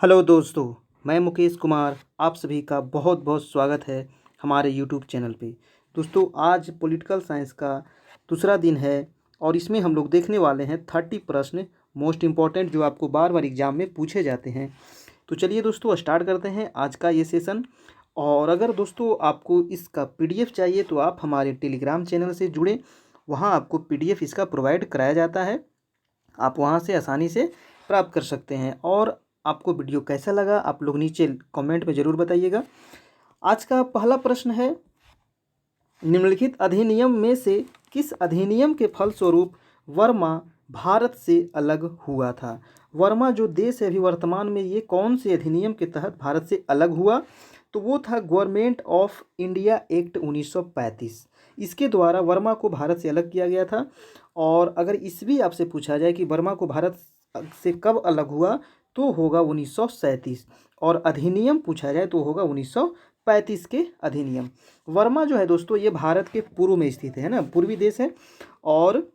Hello दोस्तों, मैं मुकेश कुमार आप सभी का बहुत बहुत स्वागत है हमारे यूट्यूब चैनल पे। दोस्तों, आज पॉलिटिकल साइंस का दूसरा दिन है और इसमें हम लोग देखने वाले हैं 30 प्रश्न मोस्ट इम्पॉर्टेंट जो आपको बार बार एग्जाम में पूछे जाते हैं। तो चलिए दोस्तों, स्टार्ट करते हैं आज का ये सेशन। और अगर दोस्तों आपको इसका पीडीएफ चाहिए तो आप हमारे टेलीग्राम चैनल से जुड़ें। वहाँ आपको पीडीएफ इसका प्रोवाइड कराया जाता है, आप वहाँ से आसानी से प्राप्त कर सकते हैं। और आपको वीडियो कैसा लगा आप लोग नीचे कमेंट में ज़रूर बताइएगा। आज का पहला प्रश्न है, निम्नलिखित अधिनियम में से किस अधिनियम के फलस्वरूप वर्मा भारत से अलग हुआ था। वर्मा जो देश है अभी वर्तमान में, ये कौन से अधिनियम के तहत भारत से अलग हुआ, तो वो था गवर्नमेंट ऑफ इंडिया एक्ट 1935। इसके द्वारा वर्मा को भारत से अलग किया गया था। और अगर ईस्वी आपसे पूछा जाए कि वर्मा को भारत से कब अलग हुआ, तो होगा 1937। और अधिनियम पूछा जाए तो होगा 1935 के अधिनियम। वर्मा जो है दोस्तों, ये भारत के पूर्व में स्थित है ना, पूर्वी देश है। और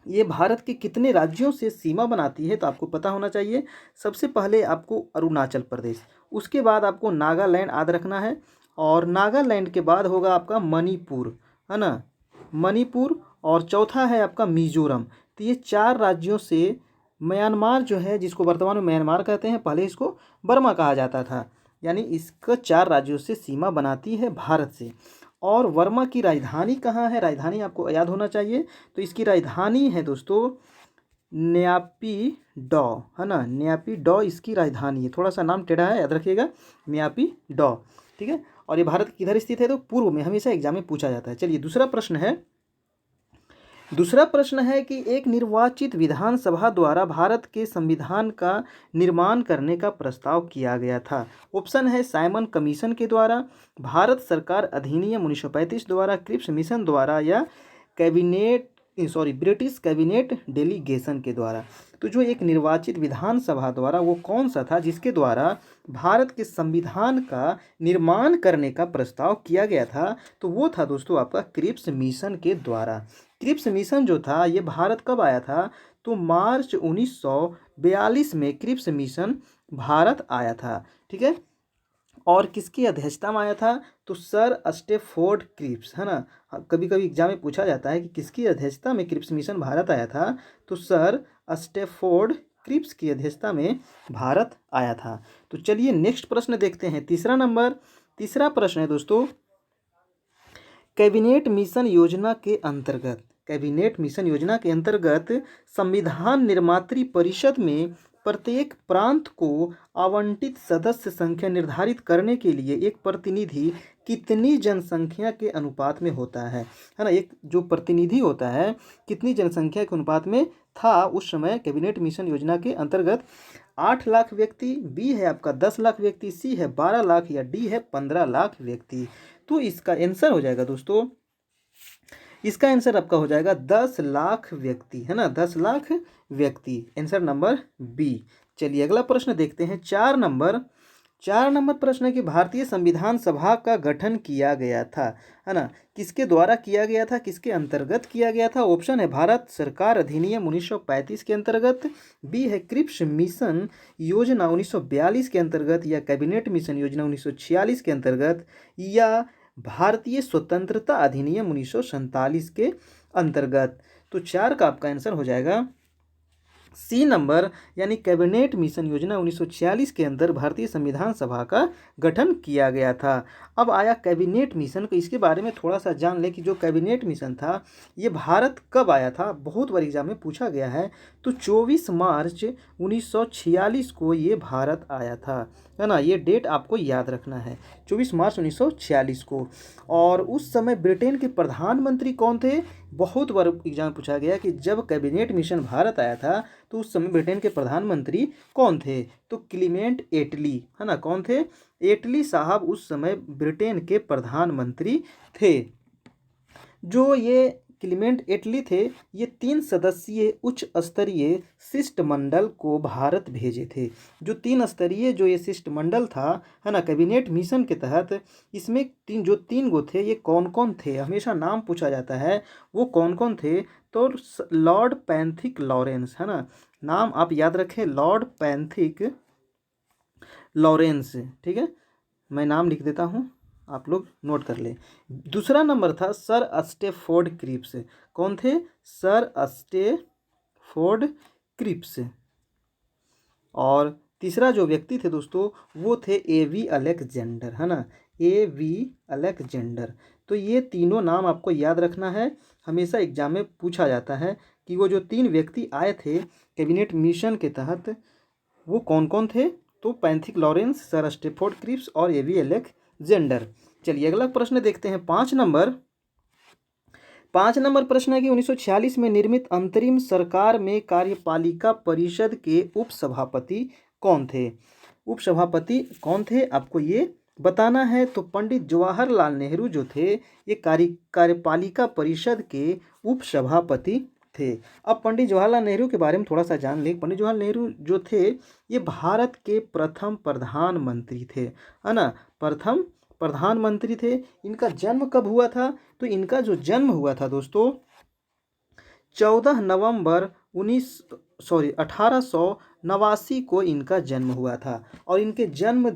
ये भारत के कितने राज्यों से सीमा बनाती है तो आपको पता होना चाहिए। सबसे पहले आपको अरुणाचल प्रदेश, उसके बाद आपको नागालैंड याद रखना है, और नागालैंड के बाद होगा आपका मणिपुर, है ना, मणिपुर। और चौथा है आपका मिजोरम। तो ये 4 राज्यों से म्यांमार जो है, जिसको वर्तमान में म्यांमार कहते हैं, पहले इसको बर्मा कहा जाता था, यानी इसका 4 राज्यों से सीमा बनाती है भारत से। और वर्मा की राजधानी कहाँ है, राजधानी आपको याद होना चाहिए। तो इसकी राजधानी है दोस्तों न्यापी डॉ, है ना, न्यापी डॉ इसकी राजधानी है। थोड़ा सा नाम टेढ़ा है, याद रखिएगा, न्यापी डॉ। ठीक है। और ये भारत किधर स्थित है, तो पूर्व में, हमेशा एग्जाम में पूछा जाता है। चलिए दूसरा प्रश्न है कि एक निर्वाचित विधानसभा द्वारा भारत के संविधान का निर्माण करने का प्रस्ताव किया गया था। ऑप्शन है साइमन कमीशन के द्वारा, भारत सरकार अधिनियम 1935 द्वारा, क्रिप्स मिशन द्वारा, या ब्रिटिश कैबिनेट डेलीगेशन के द्वारा। तो जो एक निर्वाचित विधानसभा द्वारा, वो कौन सा था जिसके द्वारा भारत के संविधान का निर्माण करने का प्रस्ताव किया गया था, तो वो था दोस्तों आपका क्रिप्स मिशन के द्वारा। क्रिप्स मिशन जो था ये भारत कब आया था, तो मार्च 1942 में क्रिप्स मिशन भारत आया था। ठीक है। और किसकी अध्यक्षता में आया था, तो सर स्टेफोर्ड क्रिप्स, है ना। कभी कभी एग्जाम में पूछा जाता है कि किसकी अध्यक्षता में क्रिप्स मिशन भारत आया था, तो सर स्टेफोर्ड क्रिप्स की अध्यक्षता में भारत आया था। तो चलिए नेक्स्ट प्रश्न देखते हैं, तीसरा प्रश्न है दोस्तों, कैबिनेट मिशन योजना के अंतर्गत संविधान निर्मात्री परिषद में प्रत्येक प्रांत को आवंटित सदस्य संख्या निर्धारित करने के लिए एक प्रतिनिधि कितनी जनसंख्या के अनुपात में होता है ना। एक जो प्रतिनिधि होता है कितनी जनसंख्या के अनुपात में था उस समय कैबिनेट मिशन योजना के अंतर्गत। 8 लाख व्यक्ति, बी है आपका 10 लाख व्यक्ति, सी है 12 लाख, या डी है 15 लाख व्यक्ति। तो इसका आंसर हो जाएगा दोस्तों, इसका आंसर आपका हो जाएगा 10 लाख व्यक्ति, है ना, 10 लाख व्यक्ति, आंसर नंबर बी। चलिए अगला प्रश्न देखते हैं, 4 नंबर प्रश्न है कि भारतीय संविधान सभा का गठन किया गया था, है ना, किसके द्वारा किया गया था, किसके अंतर्गत किया गया था। ऑप्शन है भारत सरकार अधिनियम 1935 के अंतर्गत, बी है क्रिप्स मिशन योजना 1942 के अंतर्गत, या कैबिनेट मिशन योजना 1946 के अंतर्गत, या भारतीय स्वतंत्रता अधिनियम 1947 के अंतर्गत। तो 4 का आपका आंसर हो जाएगा सी नंबर, यानी कैबिनेट मिशन योजना 1946 के अंदर भारतीय संविधान सभा का गठन किया गया था। अब आया कैबिनेट मिशन, को इसके बारे में थोड़ा सा जान ले कि जो कैबिनेट मिशन था ये भारत कब आया था, बहुत बार एग्जाम में पूछा गया है। तो 24 मार्च 1946 को ये भारत आया था, है ना, ये डेट आपको याद रखना है, 24 मार्च 1946 को। और उस समय ब्रिटेन के प्रधानमंत्री कौन थे, बहुत बार एग्जाम पूछा गया कि जब कैबिनेट मिशन भारत आया था तो उस समय ब्रिटेन के प्रधानमंत्री कौन थे, तो क्लीमेंट एटली, है ना, कौन थे, एटली साहब उस समय ब्रिटेन के प्रधानमंत्री थे। जो ये क्लीमेंट एटली थे, ये 3 सदस्यीय उच्च स्तरीय शिष्टमंडल को भारत भेजे थे। जो 3 स्तरीय जो ये शिष्टमंडल था, है ना, कैबिनेट मिशन के तहत, इसमें जो तीन गो थे, ये कौन कौन थे, हमेशा नाम पूछा जाता है, वो कौन कौन थे। तो लॉर्ड पैंथिक लॉरेंस, है ना, नाम आप याद रखें, लॉर्ड पैंथिक लॉरेंस, ठीक है, मैं नाम लिख देता हूँ, आप लोग नोट कर ले। दूसरा नंबर था सर स्टेफोर्ड क्रिप्स। कौन थे? Sir Stafford Cripps. और तीसरा जो व्यक्ति थे दोस्तों वो थे एवी अलेक्जेंडर, है ना, एवी अलेक्जेंडर। तो ये तीनों नाम आपको याद रखना है, हमेशा एग्जाम में पूछा जाता है कि वो जो तीन व्यक्ति आए थे कैबिनेट मिशन के तहत वो कौन कौन थे। तो Pethick Lawrence, sir Stafford Cripps और एवी अलेक्जेंडर। चलिए अगला प्रश्न देखते हैं, 5 नंबर प्रश्न है कि 1946 में निर्मित अंतरिम सरकार में कार्यपालिका परिषद के उपसभापति कौन थे? उपसभापति कौन थे आपको ये बताना है। तो पंडित जवाहरलाल नेहरू जो थे ये कार्यपालिका परिषद के उपसभापति थे। अब पंडित जवाहरलाल नेहरू के बारे में थोड़ा सा जान लें। पंडित जवाहरलाल नेहरू जो थे ये भारत के प्रथम प्रधानमंत्री थे, है ना, प्रथम प्रधानमंत्री थे। इनका जन्म कब हुआ था? तो इनका जो जन्म हुआ था दोस्तों 14 नवंबर 1889 को इनका जन्म हुआ था। और इनके जन्म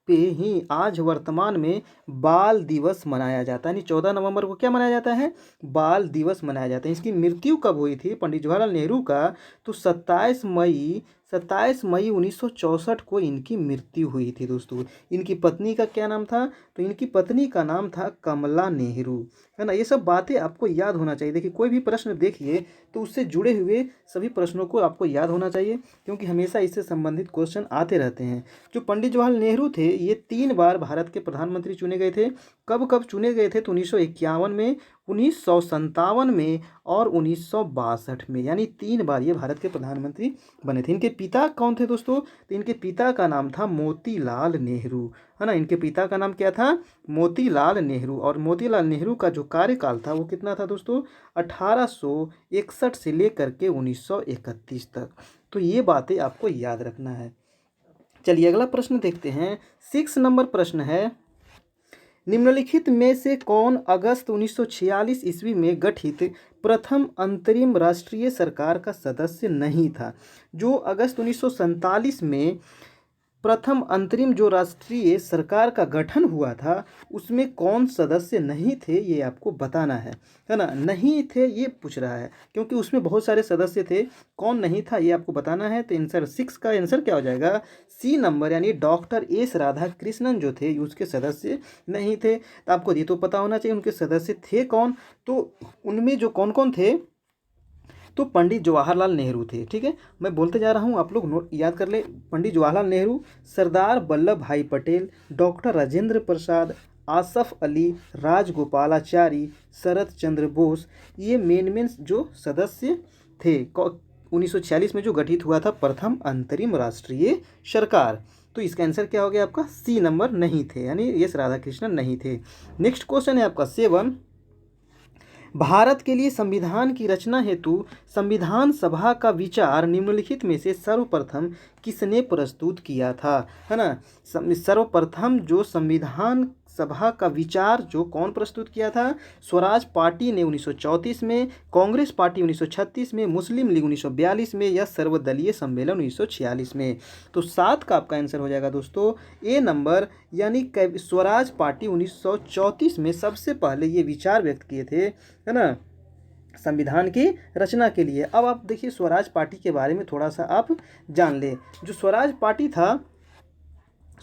पे ही आज वर्तमान में बाल दिवस मनाया जाता है, यानी 14 नवंबर को क्या मनाया जाता है? बाल दिवस मनाया जाता है। इसकी मृत्यु कब हुई थी पंडित जवाहरलाल नेहरू का? तो 27 मई 1964 को इनकी मृत्यु हुई थी दोस्तों। इनकी पत्नी का क्या नाम था? तो इनकी पत्नी का नाम था कमला नेहरू, है ना। ये सब बातें आपको याद होना चाहिए। देखिए कोई भी प्रश्न देखिए तो उससे जुड़े हुए सभी प्रश्नों को आपको याद होना चाहिए, क्योंकि हमेशा इससे संबंधित क्वेश्चन आते रहते हैं। जो पंडित जवाहरलाल नेहरू थे ये 3 बार भारत के प्रधानमंत्री चुने गए थे। कब कब चुने गए थे? तो 1951 में, 1957 में और 1962 में, यानी 3 बार ये भारत के प्रधानमंत्री बने थे। इनके पिता कौन थे दोस्तों? तो इनके पिता का नाम था मोतीलाल नेहरू, है ना। इनके पिता का नाम क्या था? मोतीलाल नेहरू। और मोतीलाल नेहरू का जो कार्यकाल था वो कितना था दोस्तों? 1861 से लेकर के 1931 तक। तो ये बातें आपको याद रखना है। चलिए अगला प्रश्न देखते हैं, 6 नंबर प्रश्न है, निम्नलिखित में से कौन अगस्त 1946 ईस्वी में गठित प्रथम अंतरिम राष्ट्रीय सरकार का सदस्य नहीं था? जो अगस्त 1947 में प्रथम अंतरिम जो राष्ट्रीय सरकार का गठन हुआ था उसमें कौन सदस्य नहीं थे ये आपको बताना है ना। नहीं थे ये पूछ रहा है, क्योंकि उसमें बहुत सारे सदस्य थे, कौन नहीं था ये आपको बताना है। तो आंसर 6 का आंसर क्या हो जाएगा? सी नंबर, यानी डॉक्टर एस राधाकृष्णन जो थे उसके सदस्य नहीं थे। तो आपको ये तो पता होना चाहिए उनके सदस्य थे कौन। तो उनमें जो कौन कौन थे, तो पंडित जवाहरलाल नेहरू थे, ठीक है। मैं बोलते जा रहा हूँ, आप लोग नोट याद कर ले। पंडित जवाहरलाल नेहरू, सरदार वल्लभ भाई पटेल, डॉक्टर राजेंद्र प्रसाद, आसफ अली, राजगोपालाचारी, शरत चंद्र बोस, ये मेन जो सदस्य थे 1946 में जो गठित हुआ था प्रथम अंतरिम राष्ट्रीय सरकार। तो इसका आंसर क्या हो गया आपका? सी नंबर, नहीं थे, यानी एस राधाकृष्णन नहीं थे। नेक्स्ट क्वेश्चन है आपका 7, भारत के लिए संविधान की रचना हेतु संविधान सभा का विचार निम्नलिखित में से सर्वप्रथम किसने प्रस्तुत किया था, है ना। सर्वप्रथम जो संविधान सभा का विचार जो कौन प्रस्तुत किया था? स्वराज पार्टी ने 1934 में, कांग्रेस पार्टी 1936 में, मुस्लिम लीग 1942 में या सर्वदलीय सम्मेलन 1946 में। तो 7 का आपका आंसर हो जाएगा दोस्तों ए नंबर, यानी स्वराज पार्टी 1934 में सबसे पहले ये विचार व्यक्त किए थे, है ना, संविधान की रचना के लिए। अब आप देखिए स्वराज पार्टी के बारे में थोड़ा सा आप जान लें। जो स्वराज पार्टी था,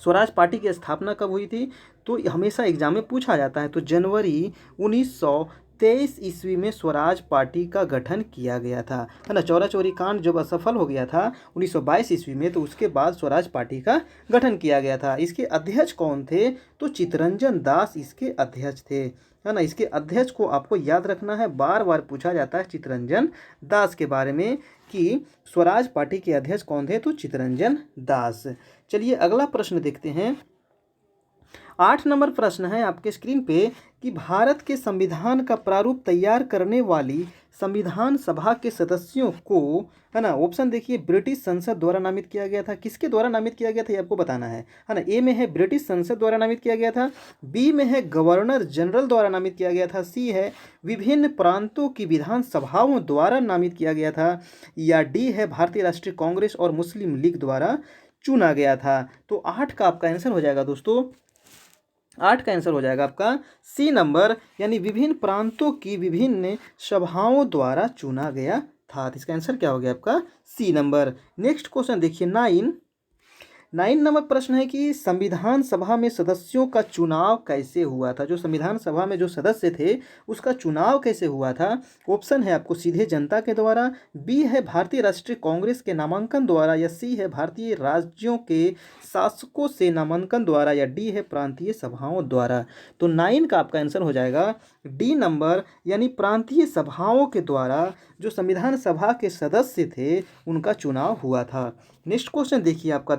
स्वराज पार्टी की स्थापना कब हुई थी? तो हमेशा एग्जाम में पूछा जाता है। तो जनवरी 1923 ईस्वी में स्वराज पार्टी का गठन किया गया था, है ना। चौरा चौरी कांड जब असफल हो गया था 1922 ईस्वी में, तो उसके बाद स्वराज पार्टी का गठन किया गया था। इसके अध्यक्ष कौन थे? तो चित्तरंजन दास इसके अध्यक्ष थे, है ना। इसके अध्यक्ष को आपको याद रखना है, बार बार पूछा जाता है चित्तरंजन दास के बारे में कि स्वराज पार्टी के अध्यक्ष कौन थे? तो चित्तरंजन दास। चलिए अगला प्रश्न देखते हैं, 8 नंबर प्रश्न है आपके स्क्रीन पे कि भारत के संविधान का प्रारूप तैयार करने वाली संविधान सभा के सदस्यों को, है ना, ऑप्शन देखिए, ब्रिटिश संसद द्वारा नामित किया गया था। किसके द्वारा नामित किया गया था ये आपको बताना है ना। ए में है ब्रिटिश संसद द्वारा नामित किया गया था, बी में है गवर्नर जनरल द्वारा नामित किया गया था, सी है विभिन्न प्रांतों की विधान सभाओं द्वारा नामित किया गया था, या डी है भारतीय राष्ट्रीय कांग्रेस और मुस्लिम लीग द्वारा चुना गया था। तो 8 का आपका आंसर हो जाएगा दोस्तों, 8 का आंसर हो जाएगा आपका सी नंबर, यानी विभिन्न प्रांतों की विभिन्न सभाओं द्वारा चुना गया था। तो इसका आंसर क्या हो गया आपका सी नंबर। नेक्स्ट क्वेश्चन देखिए 9 नंबर प्रश्न है कि संविधान सभा में सदस्यों का चुनाव कैसे हुआ था। जो संविधान सभा में जो सदस्य थे उसका चुनाव कैसे हुआ था। ऑप्शन है आपको सीधे जनता के द्वारा, बी है भारतीय राष्ट्रीय कांग्रेस के नामांकन द्वारा, या सी है भारतीय राज्यों के शासकों से नामांकन द्वारा, या डी है प्रांतीय सभाओं द्वारा। तो 9 का आपका आंसर हो जाएगा डी नंबर, यानी प्रांतीय सभाओं के द्वारा जो संविधान सभा के सदस्य थे उनका चुनाव हुआ था। नेक्स्ट क्वेश्चन देखिए आपका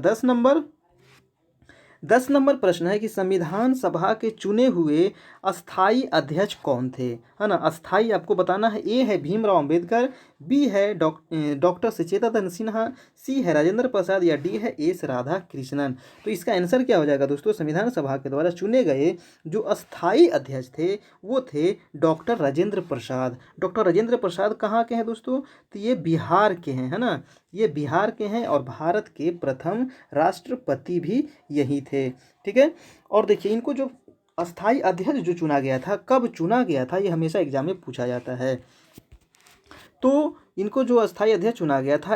10 नंबर प्रश्न है कि संविधान सभा के चुने हुए अस्थाई अध्यक्ष कौन थे, है ना। अस्थाई आपको बताना है। ए है भीमराव अंबेडकर, बी है डॉक्टर सचेतन सिन्हा, सी है राजेंद्र प्रसाद, या डी है एस राधा कृष्णन। तो इसका आंसर क्या हो जाएगा दोस्तों, संविधान सभा के द्वारा चुने गए जो अस्थाई अध्यक्ष थे वो थे डॉक्टर राजेंद्र प्रसाद। डॉक्टर राजेंद्र प्रसाद कहाँ के हैं दोस्तों, तो ये बिहार के हैं, है ना। ये बिहार के हैं और भारत के प्रथम राष्ट्रपति भी यही थे, ठीक है। और देखिए इनको जो अस्थाई अध्यक्ष जो चुना गया था, कब चुना गया था, ये हमेशा एग्जाम में पूछा जाता है। तो इनको जो अस्थाई अध्यक्ष चुना गया था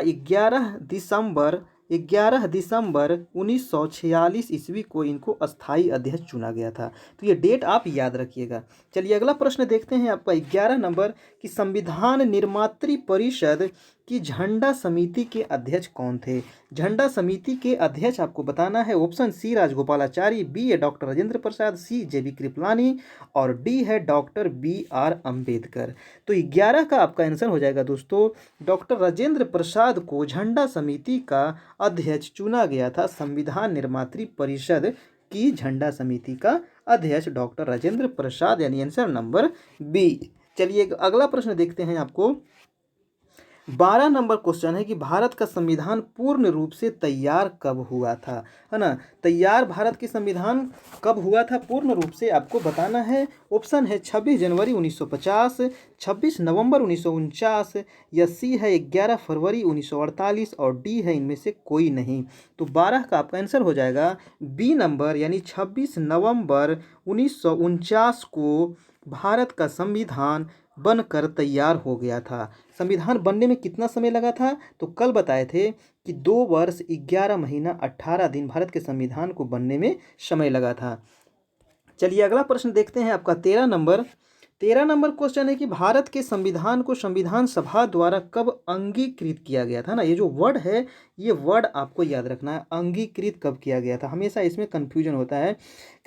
11 दिसंबर 1946 ईस्वी को इनको अस्थाई अध्यक्ष चुना गया था। तो ये डेट आप याद रखिएगा। चलिए अगला प्रश्न देखते हैं आपका 11 नंबर कि संविधान निर्मात्री परिषद की झंडा समिति के अध्यक्ष कौन थे। झंडा समिति के अध्यक्ष आपको बताना है। ऑप्शन सी राजगोपालाचारी, बी है डॉक्टर राजेंद्र प्रसाद, सी जेबी कृपलानी, और डी है डॉक्टर BR अम्बेडकर। तो 11 का आपका आंसर हो जाएगा दोस्तों, डॉक्टर राजेंद्र प्रसाद को झंडा समिति का अध्यक्ष चुना गया था। संविधान निर्मात्री परिषद की झंडा समिति का अध्यक्ष डॉक्टर राजेंद्र प्रसाद, यानी आंसर नंबर बी। चलिए अगला प्रश्न देखते हैं आपको 12 नंबर क्वेश्चन है कि भारत का संविधान पूर्ण रूप से तैयार कब हुआ था, है ना। तैयार भारत की संविधान कब हुआ था पूर्ण रूप से, आपको बताना है। ऑप्शन है 26 जनवरी 1950, 26 नवंबर 1949, या सी है 11 फरवरी 1948, और डी है इनमें से कोई नहीं। तो 12 का आपका आंसर हो जाएगा बी नंबर, यानी 26 नवंबर 1949 को भारत का संविधान बनकर तैयार हो गया था। संविधान बनने में कितना समय लगा था, तो कल बताए थे कि 2 वर्ष 11 महीना 18 दिन भारत के संविधान को बनने में समय लगा था। चलिए अगला प्रश्न देखते हैं आपका 13 नंबर क्वेश्चन है कि भारत के संविधान को संविधान सभा द्वारा कब अंगीकृत किया गया था ना। ये जो वर्ड है ये वर्ड आपको याद रखना है, अंगीकृत कब किया गया था। हमेशा इसमें कन्फ्यूजन होता है,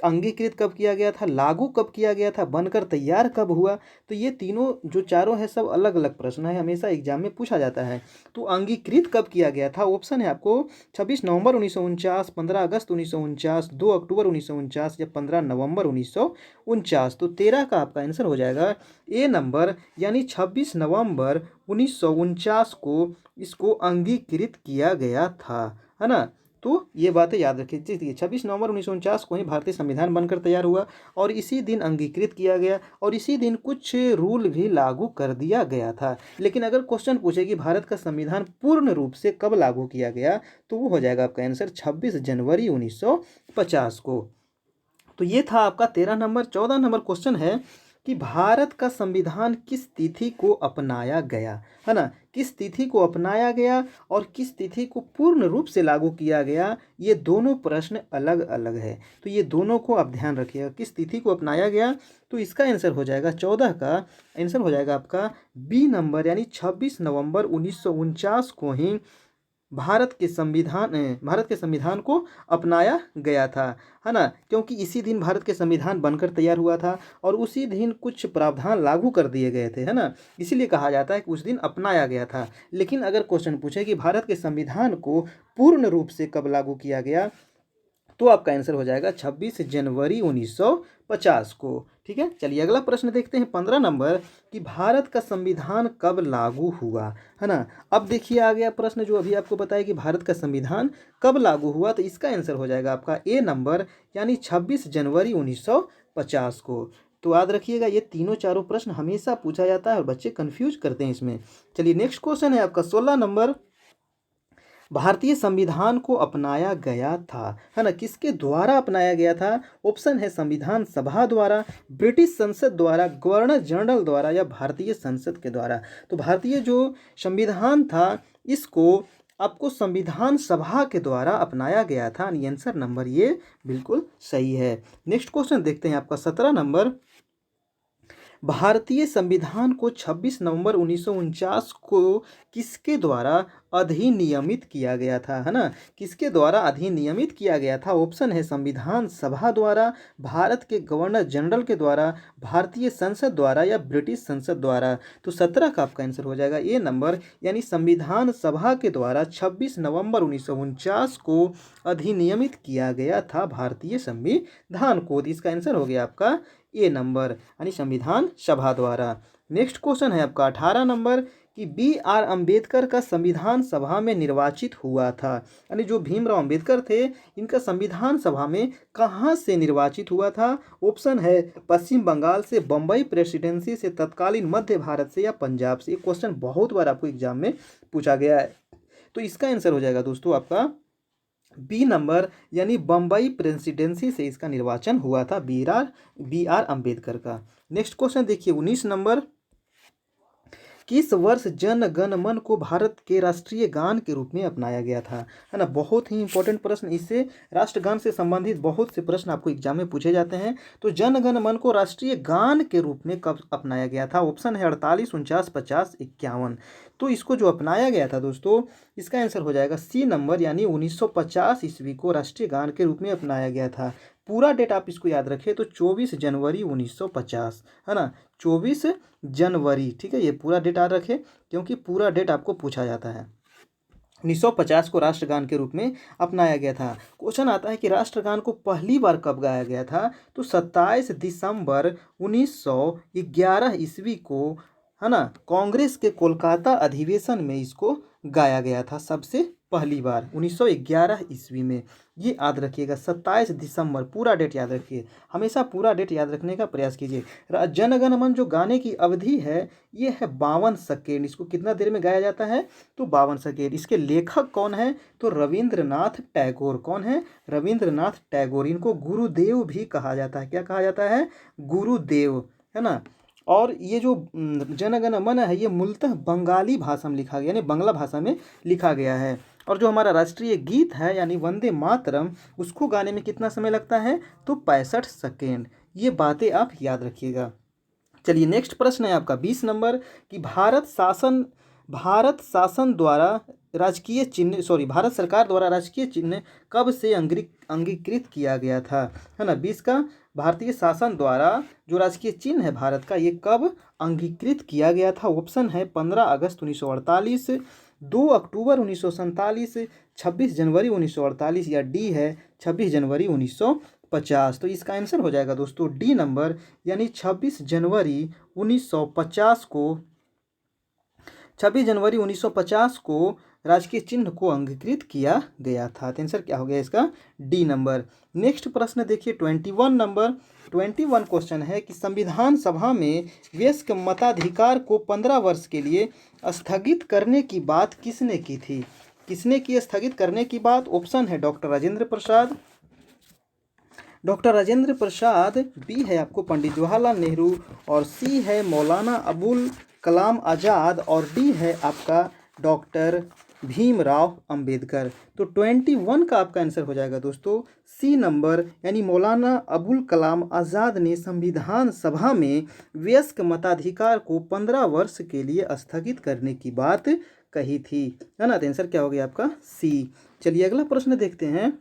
अंगीकृत कब किया गया था, लागू कब किया गया था, बनकर तैयार कब हुआ। तो ये तीनों जो चारों है सब अलग अलग प्रश्न है, हमेशा एग्जाम में पूछा जाता है। तो अंगीकृत कब किया गया था, ऑप्शन है आपको 26 नवंबर 1949, 15 अगस्त 1949, 2 अक्टूबर 1949, या 15 नवंबर 1949। तो 13 का आपका आंसर हो जाएगा ए नंबर, यानी 26 नवंबर 1949 को इसको अंगीकृत किया गया था, है ना। तो ये बातें याद रखिए। देखिए 26 नवंबर 1949 को ही भारतीय संविधान बनकर तैयार हुआ और इसी दिन अंगीकृत किया गया और इसी दिन कुछ रूल भी लागू कर दिया गया था। लेकिन अगर क्वेश्चन पूछे कि भारत का संविधान पूर्ण रूप से कब लागू किया गया, तो वो हो जाएगा आपका आंसर 26 जनवरी 1950 को। तो ये था आपका 13 नंबर। 14 नंबर क्वेश्चन है कि भारत का संविधान किस तिथि को अपनाया गया, है ना। किस तिथि को अपनाया गया और किस तिथि को पूर्ण रूप से लागू किया गया, ये दोनों प्रश्न अलग अलग है। तो ये दोनों को आप ध्यान रखिएगा। किस तिथि को अपनाया गया, तो इसका आंसर हो जाएगा 14 का आंसर हो जाएगा आपका बी नंबर, यानी 26 नवंबर 1949 को ही भारत के संविधान को अपनाया गया था, है ना। क्योंकि इसी दिन भारत के संविधान बनकर तैयार हुआ था और उसी दिन कुछ प्रावधान लागू कर दिए गए थे, है ना। इसीलिए कहा जाता है कि उस दिन अपनाया गया था। लेकिन अगर क्वेश्चन पूछे कि भारत के संविधान को पूर्ण रूप से कब लागू किया गया, तो आपका आंसर हो जाएगा 26 जनवरी 1950 को, ठीक है। चलिए अगला प्रश्न देखते हैं 15 नंबर कि भारत का संविधान कब लागू हुआ, है ना। अब देखिए आ गया प्रश्न जो अभी आपको बताया कि भारत का संविधान कब लागू हुआ, तो इसका आंसर हो जाएगा आपका ए नंबर, यानी 26 जनवरी 1950 को। तो याद रखिएगा ये तीनों चारों प्रश्न हमेशा पूछा जाता है और बच्चे कंफ्यूज करते हैं इसमें। चलिए नेक्स्ट क्वेश्चन है आपका 16 नंबर। भारतीय संविधान को अपनाया गया था, है ना? किसके द्वारा अपनाया गया था? ऑप्शन है संविधान सभा द्वारा, ब्रिटिश संसद द्वारा, गवर्नर जनरल द्वारा या भारतीय संसद के द्वारा। तो भारतीय जो संविधान था इसको आपको संविधान सभा के द्वारा अपनाया गया था। आंसर नंबर ये बिल्कुल सही है। नेक्स्ट क्वेश्चन देखते हैं आपका 17 नंबर। भारतीय संविधान को 26 नवंबर 1949 को किसके द्वारा अधिनियमित किया गया था, है ना? किसके द्वारा अधिनियमित किया गया था? ऑप्शन है संविधान सभा द्वारा, भारत के गवर्नर जनरल के द्वारा, भारतीय संसद द्वारा या ब्रिटिश संसद द्वारा। तो 17 का आपका आंसर हो जाएगा ए नंबर, यानी संविधान सभा के द्वारा 26 नवंबर 1949 को अधिनियमित किया गया था भारतीय संविधान को। तो इसका आंसर हो गया आपका ए नंबर, यानी संविधान सभा द्वारा। नेक्स्ट क्वेश्चन है आपका 18 नंबर कि बी.आर. अम्बेडकर का संविधान सभा में निर्वाचित हुआ था, यानी जो भीमराव अम्बेडकर थे इनका संविधान सभा में कहाँ से निर्वाचित हुआ था? ऑप्शन है पश्चिम बंगाल से, बम्बई प्रेसिडेंसी से, तत्कालीन मध्य भारत से या पंजाब से। ये क्वेश्चन बहुत बार आपको एग्जाम में पूछा गया है। तो इसका आंसर हो जाएगा दोस्तों आपका बी नंबर, यानी बम्बई प्रेसिडेंसी से इसका निर्वाचन हुआ था बी.आर. अम्बेडकर का। नेक्स्ट क्वेश्चन देखिए 19 नंबर। किस वर्ष जन गण मन को भारत के राष्ट्रीय गान के रूप में अपनाया गया था, है ना? बहुत ही इंपॉर्टेंट प्रश्न, इससे राष्ट्रगान से संबंधित बहुत से प्रश्न आपको एग्जाम में पूछे जाते हैं। तो जन गण मन को राष्ट्रीय गान के रूप में कब अपनाया गया था? ऑप्शन है 48, 49, 50, 51। तो इसको जो अपनाया गया था दोस्तों, इसका आंसर हो जाएगा सी नंबर, यानी 1950 ईस्वी को राष्ट्रीय गान के रूप में अपनाया गया था। पूरा डेट आप इसको याद रखें तो 24 जनवरी 1950, है ना? 24 जनवरी, ठीक है? ये पूरा डेट याद रखें क्योंकि पूरा डेट आपको पूछा जाता है। 1950 को राष्ट्रगान के रूप में अपनाया गया था। क्वेश्चन आता है कि राष्ट्रगान को पहली बार कब गाया गया था? तो 27 दिसंबर 1911 ईस्वी को, है ना, कांग्रेस के कोलकाता अधिवेशन में इसको गाया गया था सबसे पहली बार 1911 ईस्वी में। ये याद रखिएगा 27 दिसंबर, पूरा डेट याद रखिए, हमेशा पूरा डेट याद रखने का प्रयास कीजिए। जन गण मन जो गाने की अवधि है ये है 52 सेकेंड। इसको कितना देर में गाया जाता है? तो 52 सेकेंड। इसके लेखक कौन है? तो रविंद्रनाथ टैगोर। कौन है? रविंद्रनाथ टैगोर। इनको गुरुदेव भी कहा जाता है। क्या कहा जाता है? गुरुदेव, है ना? और ये जो जन गण मन है ये मूलतः बंगाली भाषा में लिखा गया, यानी बांग्ला भाषा में लिखा गया है। और जो हमारा राष्ट्रीय गीत है यानी वंदे मातरम, उसको गाने में कितना समय लगता है? तो 65 सेकेंड। ये बातें आप याद रखिएगा। चलिए नेक्स्ट प्रश्न है आपका 20 नंबर कि भारत शासन द्वारा राजकीय चिन्ह, भारत सरकार द्वारा राजकीय चिन्ह कब से अंगीकृत किया गया था, है ना? 20 का, भारतीय शासन द्वारा जो राजकीय चिन्ह है भारत का ये कब अंगीकृत किया गया था? ऑप्शन है 15 अगस्त 1948, 2 अक्टूबर 1947, 26 जनवरी 1948 या डी है 26 जनवरी 1950। तो इसका आंसर हो जाएगा दोस्तों डी नंबर, यानी 26 जनवरी 1950 को, 26 जनवरी 1950 को राजकीय चिन्ह को अंगीकृत किया गया था। तो आंसर क्या हो गया इसका? D number. नेक्स्ट प्रश्न देखिए 21 नंबर। 21 क्वेश्चन है कि संविधान सभा में वयस्क मताधिकार को 15 वर्ष के लिए स्थगित करने की बात किसने की थी? किसने की स्थगित करने की बात? ऑप्शन है डॉक्टर राजेंद्र प्रसाद, बी है आपको पंडित जवाहरलाल नेहरू, और सी है मौलाना अबुल कलाम आज़ाद, और डी है आपका डॉक्टर भीमराव अंबेडकर। तो 21 का आपका आंसर हो जाएगा दोस्तों सी नंबर, यानी मौलाना अबुल कलाम आज़ाद ने संविधान सभा में वयस्क मताधिकार को 15 वर्ष के लिए स्थगित करने की बात कही थी, है ना? तो आंसर क्या हो गया आपका? सी। चलिए अगला प्रश्न देखते हैं।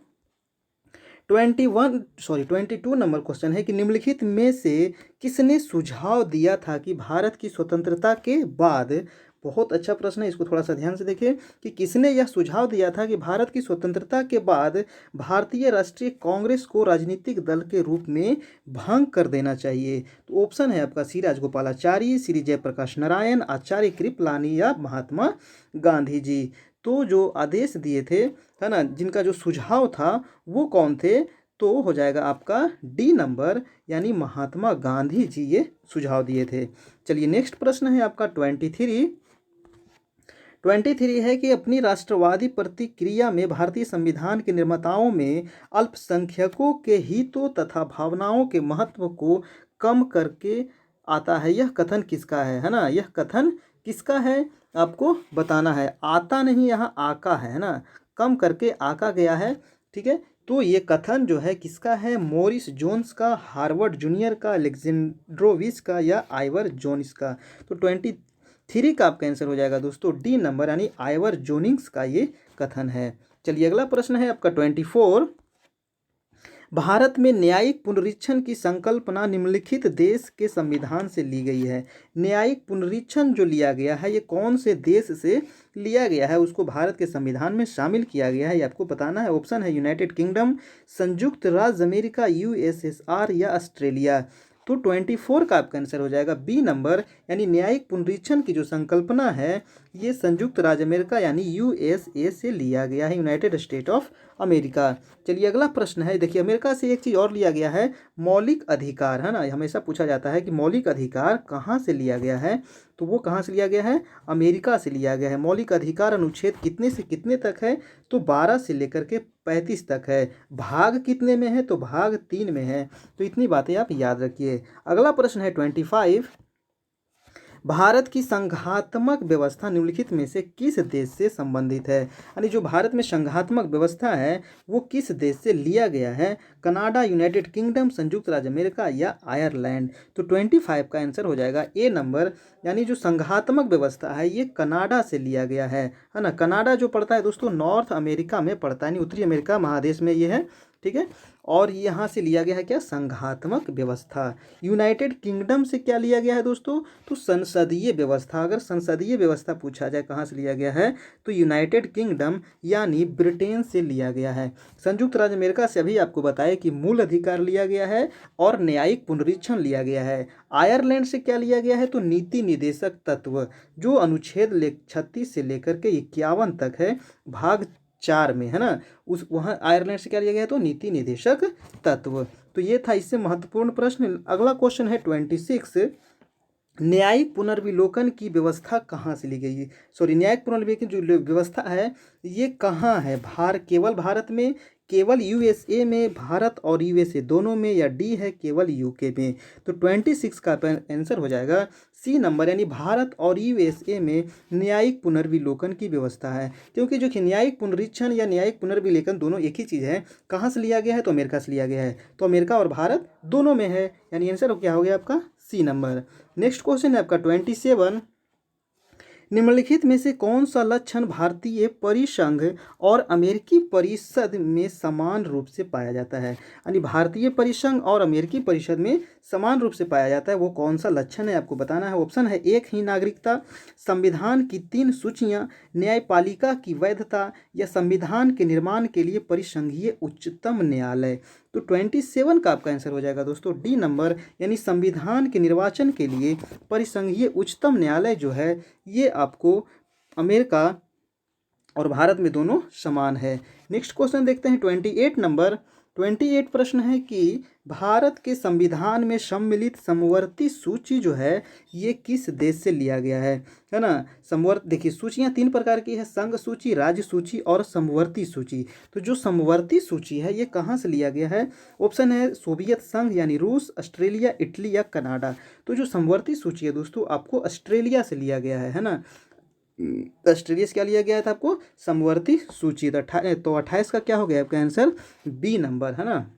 22 नंबर क्वेश्चन है कि निम्नलिखित में से किसने सुझाव दिया था कि भारत की स्वतंत्रता के बाद, बहुत अच्छा प्रश्न है, इसको थोड़ा सा ध्यान से देखें कि किसने यह सुझाव दिया था कि भारत की स्वतंत्रता के बाद भारतीय राष्ट्रीय कांग्रेस को राजनीतिक दल के रूप में भंग कर देना चाहिए? तो ऑप्शन है आपका सी राजगोपालाचारी, श्री जयप्रकाश नारायण, आचार्य कृपलानी या महात्मा गांधी जी। तो जो आदेश दिए थे, है ना, जिनका जो सुझाव था वो कौन थे? तो हो जाएगा आपका डी नंबर, यानी महात्मा गांधी जी ये सुझाव दिए थे। चलिए नेक्स्ट प्रश्न है आपका 23। 23 है कि अपनी राष्ट्रवादी प्रतिक्रिया में भारतीय संविधान के निर्माताओं में अल्पसंख्यकों के हितों तथा भावनाओं के महत्व को कम करके आता है। यह कथन किसका है ना? यह कथन किसका है आपको बताना है। आता नहीं, यहाँ आका है ना, कम करके आका गया है। ठीक है, तो ये कथन जो है किसका है? मॉरिस जोन्स का, हार्वर्ड जूनियर का, अलेक्जेंड्रोविच का या आइवर जोन्स का। तो 23 का आपका आंसर हो जाएगा दोस्तों डी नंबर, यानी आइवर जोनिंग्स का ये कथन है। चलिए अगला प्रश्न है आपका 24। भारत में न्यायिक पुनरीक्षण की संकल्पना निम्नलिखित देश के संविधान से ली गई है। न्यायिक पुनरीक्षण जो लिया गया है ये कौन से देश से लिया गया है, उसको भारत के संविधान में शामिल किया गया है, ये आपको बताना है। ऑप्शन है यूनाइटेड किंगडम, संयुक्त राज्य अमेरिका, यूएसएसआर या ऑस्ट्रेलिया। तो 24 का आपका आंसर हो जाएगा बी नंबर, यानी न्यायिक पुनरीक्षण की जो संकल्पना है ये संयुक्त राज्य अमेरिका यानी यूएसए से लिया गया है, यूनाइटेड स्टेट ऑफ अमेरिका। चलिए अगला प्रश्न है, देखिए अमेरिका से एक चीज़ और लिया गया है, मौलिक अधिकार, है ना। हमेशा पूछा जाता है कि मौलिक अधिकार कहाँ से लिया गया है, तो वो कहाँ से लिया गया है? अमेरिका से लिया गया है। मौलिक अधिकार अनुच्छेद कितने से कितने तक है? तो 12 से लेकर के 35 तक है। भाग कितने में है? तो भाग 3 में है। तो इतनी बातें आप याद रखिए। अगला प्रश्न है 25। भारत की संघात्मक व्यवस्था निम्नलिखित में से किस देश से संबंधित है? यानी जो भारत में संघात्मक व्यवस्था है वो किस देश से लिया गया है? कनाडा, यूनाइटेड किंगडम, संयुक्त राज्य अमेरिका या आयरलैंड। तो 25 का आंसर हो जाएगा ए नंबर, यानी जो संघात्मक व्यवस्था है ये कनाडा से लिया गया है ना। कनाडा जो पड़ता है दोस्तों नॉर्थ अमेरिका में पड़ता है, यानी उत्तरी अमेरिका महादेश में ये है। ठीक है, और यहाँ से लिया गया है क्या? संघात्मक व्यवस्था। यूनाइटेड किंगडम से क्या लिया गया है दोस्तों? तो संसदीय व्यवस्था। अगर संसदीय व्यवस्था पूछा जाए कहाँ से लिया गया है तो यूनाइटेड किंगडम यानी ब्रिटेन से लिया गया है। संयुक्त राज्य अमेरिका से अभी आपको बताया कि मूल अधिकार लिया गया है और न्यायिक पुनरीक्षण लिया गया है। आयरलैंड से क्या लिया गया है? तो नीति निदेशक तत्व, जो अनुच्छेद 36 से लेकर के 51 तक है, भाग 4 में, है ना। उस वहाँ आयरलैंड से क्या लिया गया है? तो नीति निदेशक तत्व। तो ये था इससे महत्वपूर्ण प्रश्न। अगला क्वेश्चन है 26। न्यायिक पुनर्विलोकन की व्यवस्था कहाँ से ली गई है? सॉरी, न्यायिक पुनर्विलोकन जो व्यवस्था है ये कहाँ है? केवल भारत में, केवल यूएसए में, भारत और यूएसए दोनों में, या डी है केवल यूके में। तो 26 का आंसर हो जाएगा सी नंबर, यानी भारत और यूएसए में न्यायिक पुनर्विलोकन की व्यवस्था है। क्योंकि जो कि न्यायिक पुनरीक्षण या न्यायिक पुनर्विलोकन दोनों एक ही चीज़ है। कहाँ से लिया गया है? तो अमेरिका से लिया गया है। तो अमेरिका और भारत दोनों में है, यानी आंसर क्या हो गया आपका? सी नंबर। नेक्स्ट क्वेश्चन है आपका 27। निम्नलिखित में से कौन सा लक्षण भारतीय परिसंघ और अमेरिकी परिषद में समान रूप से पाया जाता है? यानी भारतीय परिसंघ और अमेरिकी परिषद में समान रूप से पाया जाता है, वो कौन सा लक्षण है आपको बताना है। ऑप्शन है एक ही नागरिकता, संविधान की 3 सूचियाँ, न्यायपालिका की वैधता या संविधान के निर्माण के लिए परिसंघीय उच्चतम न्यायालय। तो 27 का आपका आंसर हो जाएगा दोस्तों डी नंबर, यानी संविधान के निर्वाचन के लिए परिसंघीय उच्चतम न्यायालय जो है ये आपको अमेरिका और भारत में दोनों समान है। नेक्स्ट क्वेश्चन देखते हैं 28 नंबर। 28 प्रश्न है कि भारत के संविधान में सम्मिलित समवर्ती सूची जो है ये किस देश से लिया गया है ना। समवर्ती देखिए सूचियाँ 3 प्रकार की है, संघ सूची, राज्य सूची और समवर्ती सूची। तो जो समवर्ती सूची है ये कहाँ से लिया गया है? ऑप्शन है सोवियत संघ यानी रूस, ऑस्ट्रेलिया, इटली या कनाडा। तो जो समवर्ती सूची है दोस्तों आपको ऑस्ट्रेलिया से लिया गया है ना। ऑस्ट्रेलिया से क्या लिया गया था आपको? समवर्ती सूची। तो 28 का क्या हो गया आपका आंसर? बी नंबर, है ना।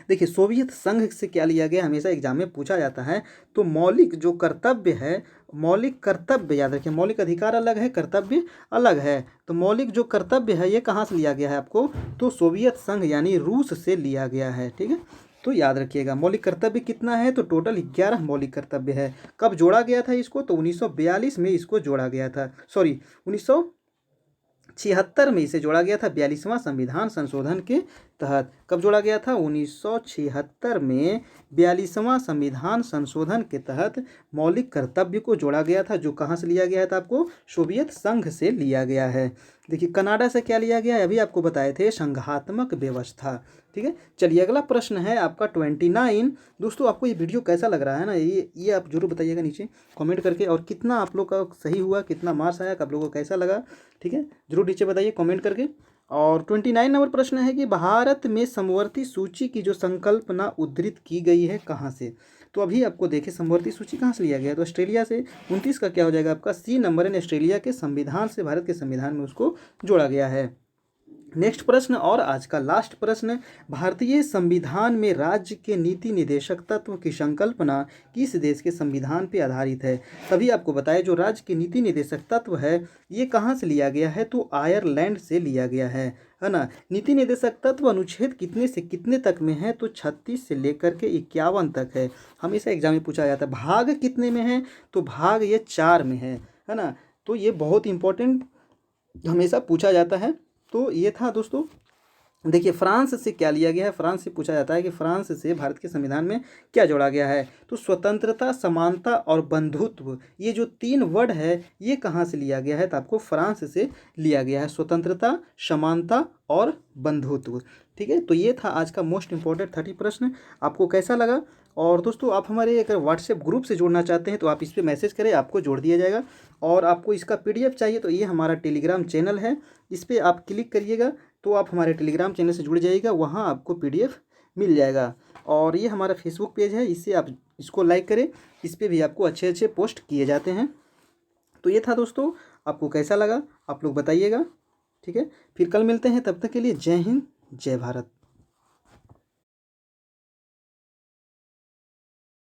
देखिए सोवियत संघ से क्या लिया गया, हमेशा एग्जाम में पूछा जाता है। तो मौलिक जो कर्तव्य है, मौलिक कर्तव्य याद रखिए, मौलिक अधिकार अलग है, कर्तव्य अलग है। तो मौलिक जो कर्तव्य है ये कहाँ से लिया गया है आपको? तो सोवियत संघ यानी रूस से लिया गया है। ठीक है, तो याद रखिएगा मौलिक कर्तव्य कितना है? तो टोटल 11 मौलिक कर्तव्य है। कब जोड़ा गया था इसको? तो 1942 में इसको जोड़ा गया था। सॉरी, 1976 में इसे जोड़ा गया था 42वां संविधान संशोधन के तहत। कब जोड़ा गया था? 1976 में 42वां संविधान संशोधन के तहत मौलिक कर्तव्य को जोड़ा गया था, जो कहाँ से लिया गया था आपको? सोवियत संघ से लिया गया है। देखिए कनाडा से क्या लिया गया है, अभी आपको बताए थे संघात्मक व्यवस्था। ठीक है, चलिए अगला प्रश्न है आपका 29। दोस्तों आपको ये वीडियो कैसा लग रहा है ना, ये आप जरूर बताइएगा नीचे कमेंट करके, और कितना आप लोग का सही हुआ, कितना मार्क्स आया, आप लोगों को कैसा लगा। ठीक है, जरूर नीचे बताइए कमेंट करके। और 29 नंबर प्रश्न है कि भारत में समवर्ती सूची की जो संकल्पना उद्धृत की गई है कहाँ से। तो अभी आपको देखें समवर्ती सूची कहाँ से लिया गया है, तो ऑस्ट्रेलिया से। 29 का क्या हो जाएगा आपका सी नंबर, यानी ऑस्ट्रेलिया के संविधान से, भारत के संविधान में उसको जोड़ा गया है। नेक्स्ट प्रश्न और आज का लास्ट प्रश्न, भारतीय संविधान में राज्य के नीति निदेशक तत्व की संकल्पना किस देश के संविधान पर आधारित है। तभी आपको बताया जो राज्य के नीति निदेशक तत्व है ये कहाँ से लिया गया है, तो आयरलैंड से लिया गया है ना। नीति निदेशक तत्व अनुच्छेद कितने से कितने तक में है, तो 36 से लेकर के 51 तक है। हमेशा एग्जाम में पूछा जाता है भाग कितने में है, तो भाग ये 4 में है ना। तो ये बहुत इंपॉर्टेंट हमेशा पूछा जाता है। तो ये था दोस्तों। देखिए फ्रांस से क्या लिया गया है, फ्रांस से पूछा जाता है कि फ्रांस से भारत के संविधान में क्या जोड़ा गया है, तो स्वतंत्रता, समानता और बंधुत्व, ये जो 3 वर्ड है ये कहाँ से लिया गया है, तो आपको फ्रांस से लिया गया है, स्वतंत्रता, समानता और बंधुत्व। ठीक है, तो ये था आज का मोस्ट इंपॉर्टेंट 30 प्रश्न। आपको कैसा लगा। और दोस्तों आप हमारे अगर व्हाट्सएप ग्रुप से जुड़ना चाहते हैं तो आप इस पर मैसेज करें, आपको जोड़ दिया जाएगा। और आपको इसका PDF चाहिए तो ये हमारा टेलीग्राम चैनल है, इस पर आप क्लिक करिएगा तो आप हमारे टेलीग्राम चैनल से जुड़ जाइएगा, वहाँ आपको PDF मिल जाएगा। और ये हमारा फेसबुक पेज है, इससे आप इसको लाइक करें, इस पर भी आपको अच्छे अच्छे पोस्ट किए जाते हैं। तो ये था दोस्तों, आपको कैसा लगा आप लोग बताइएगा। ठीक है, फिर कल मिलते हैं, तब तक के लिए जय हिंद जय भारत।